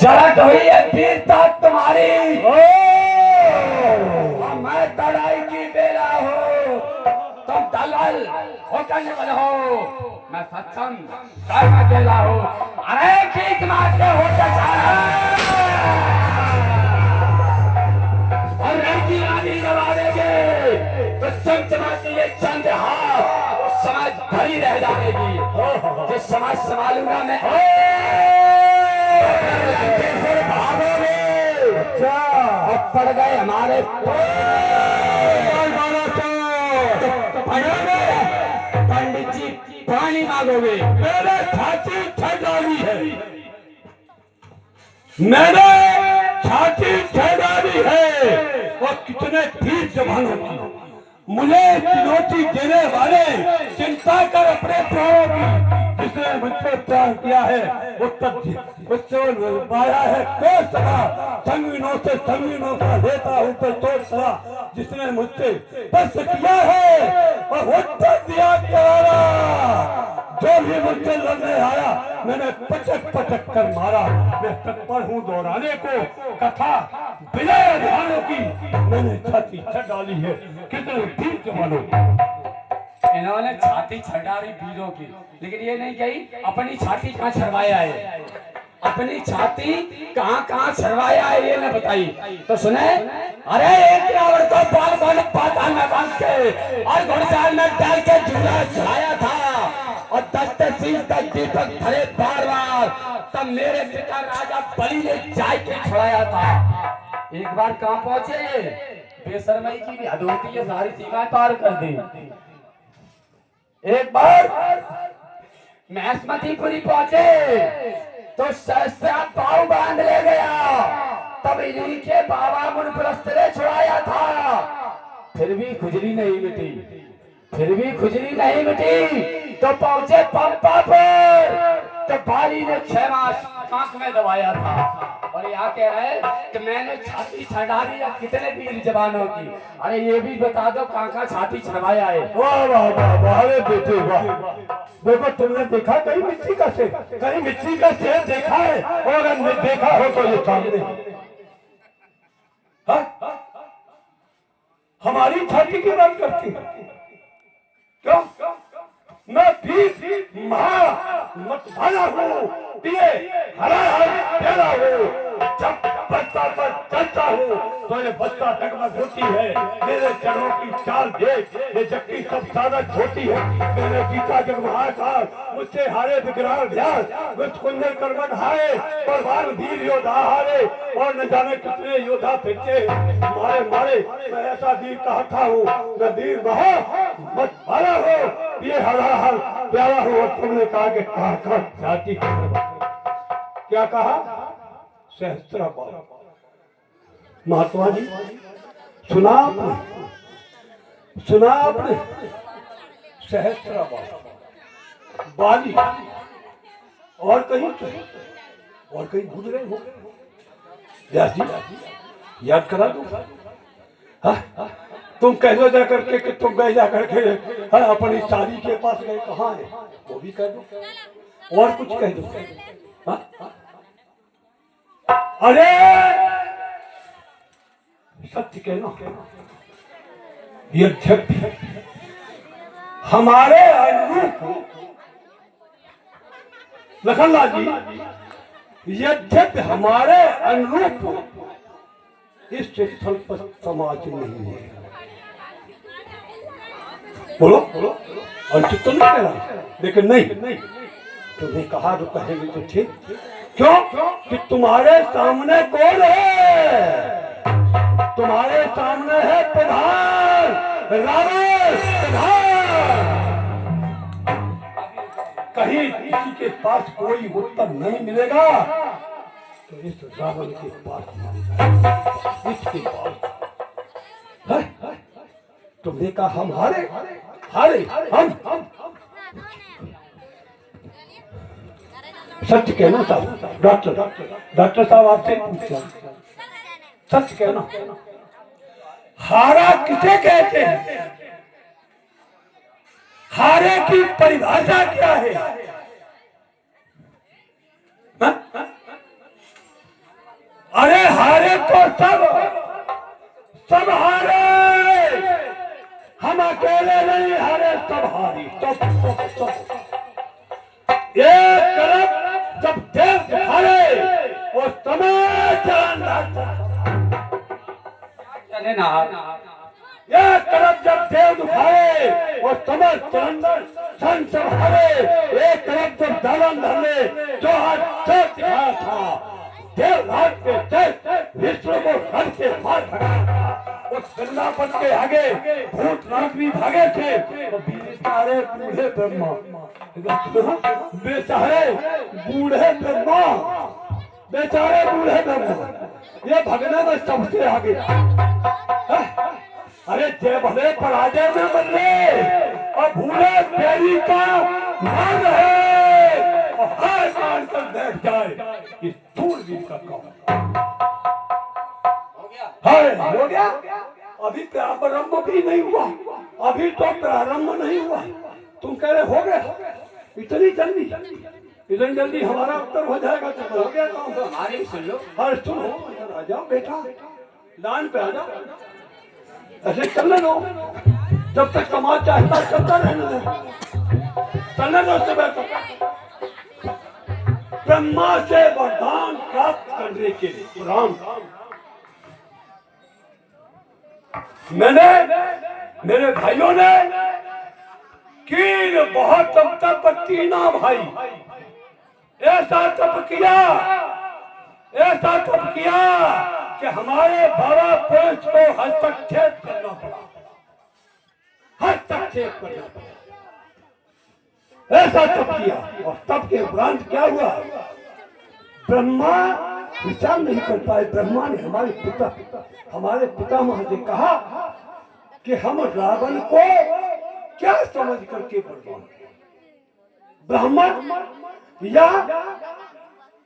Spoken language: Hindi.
जरट हुई है वीरता तुम्हारी। मैं तड़ाई की बेला हूँ, तुम दलाल हो करने वाले हो, मैं सक्षम कर्म बेला हूँ। अरे ठीक मारते हो और लड़की आदि दबा देंगे तो चमचमाती ये चंद हाथ समाज भरी रह जाएगी। जिस समाज संभालूंगा मैं अब पड़ गए हमारे पंडित जी पानी मांगोगे। मेरे छाती छह डाली है, मैंने छाती छह डाली है। और कितने तीर जवानों की मुझे चुनौती देने वाले चिंता कर अपने प्राणों की। जिसने मुझसे प्यार किया है उससे पाया है कोई सदा, संगीनों से संगीनों का लेता हूँ पर तोड़ सदा। जिसने मुझसे बस किया है और उत्तर दिया करारा, जो भी मुझसे लड़ने आया मैंने पटक पटक कर मारा। मैं तत्पर हूँ दोहराने को कथा विजय अभियानों की, मैंने छाती छह डाली है। कितने तीर जवानों इन्होंने छाती छड़ारी वीरों की, लेकिन ये नहीं कही अपनी छाती कहाँ छड़वाया है। अपनी छाती कहाँ कहाँ छड़वाया है ये न बताई तो सुने। अरे एक गिरावट तो बाल बाल पाताल में बांध के और घुड़साल में डाल के झूला चढ़ाया था और दस्ते सील का दीपक धरे बार बार, तब मेरे पिता राजा बलि ने जाय के छुड़ाया था। एक बार कहाँ पहुंचे, बेशर्माई की भी हद होती है, सारी सीमाएं पार कर दी। एक बार महसमतीपुरी पहुंचे तो सहस्रा पाव बांध ले गया, तब इन्हीं के बाबा मुनप्रस्थ ने छुड़ाया था। फिर भी खुजली नहीं मिटी, फिर भी खुजली नहीं मिटी तो पहुंचे पंपा पर, तो बाली ने 6 मास आंख में दबाया था। और यहाँ कह रहे कि मैंने छाती छड़ा दी कितने वीर जवानों की। अरे ये भी बता दो कहाँ छाती छड़वाया है। वाह वाह वाह वाह, अरे बेटे वाह। देखो तुमने देखा कहीं मिट्टी का शेर, कहीं मिट्टी का शेर देखा है? और अगर देखा हो तो ये सामने हमारी छाती की बात करती है क्यों? मैं भी मत भाला हूँ, पिए हरा प्याला हूँ। जब बस्ता पर चलता हूँ तो ये बस्ता डगमग होती है। मेरे चरणों की चाल देख, ये जबकि सब सादा छोटी है। मैंने गीता जगमहाकाल मुझसे हारे विग्रह ध्यान, मुझ कुंदर कर्मन हारे और बाल वीर योद्धा हारे। और न जाने कितने योद्धा फिरते मारे मारे, मैं ऐसा वीर कहता हूँ। मैं वीर बहो मत भाला हो, ये हरा हर प्यारा हो। और तुमने कहा कि कहा जाति क्या कहा? सहस्त्र बार। महात्मा जी सुना आपने, सुना आपने? सहस्त्र बार बाली और कहीं तो, और कहीं भूल रहे हो? व्यास जी याद करा दो। तुम कह दो जा करके कि तुम गए जा करके अपनी साली के पास गए, कहाँ है वो भी कह दो। और कुछ कह दो। अरे सत्य कहना, यद्यपि हमारे अनुरूप लखनलाल जी, यद्यपि हमारे अनुरूप इस स्थल पर समाज नहीं है। बोलो बोलो, अनुचित तो नहीं कह रहा, लेकिन नहीं तुमने कहा तो कहेंगे तो ठीक। क्यों कि तुम्हारे सामने कौन है? तुम्हारे सामने है प्रधान, रावण प्रधान। कहीं किसी के पास कोई उत्तर नहीं मिलेगा तो इस रावण के पास, इसके पास। तुमने कहा हम हारे, हारे हम सच कहना साहब। डॉक्टर साहब आपसे पूछा, सच कहना, हारा किसे कहते हैं? हारे की परिभाषा क्या है? तो सब हारे, हम अकेले नहीं हारे, सब हारी। एक तरफ जब देव दिखाए वो समय चले ना एक तरफ जब देव दिखाए वो समय सन सब हारे। एक तरफ जब दालन धरने जो हाथ दिखाया था, देवराज के तेज विष्णु को घर से मार भगाया था। उस वृंदावन के आगे भूतनाथ भी भागे थे। तो बेचारे बूढ़े ब्रह्मा, बेचारे बूढ़े ब्रह्मा, बेचारे बूढ़े ब्रह्मा ये भगने में सबसे आगे। अरे जय भले पराजय में बदले और भूले देवी का मान है और हार मान कर बैठ जाए, इस दूरबीन का काम हो गया। अभी प्रारंभ भी नहीं हुआ, अभी तो प्रारंभ नहीं हुआ, तुम कह रहे हो गया इतनी जल्दी हमारा उत्तर हो जाएगा। तो हो गया काम तो हमारी सुन लो। हर सुनो, आ जाओ बेटा, लाइन पे आ जाओ, ऐसे चलने दो, जब तक समाज चाहता चलता रहने दो, चलने दो से बेटा। ब्रह्मा से वरदान प्राप्त करने के लिए राम मेरे भाइयों ने कीन बहुत तप तीना भाई ऐसा तप किया कि हमारे बाबा पुरुष को हस्तक्षेप करना पड़ा, ऐसा तप किया। और तप के उपरांत क्या हुआ, ब्रह्मा विचार नहीं कर पाए। ब्रह्मा ने हमारे पितामह से कहा कि हम रावण को क्या समझ करके बर्बाद, ब्राह्मण या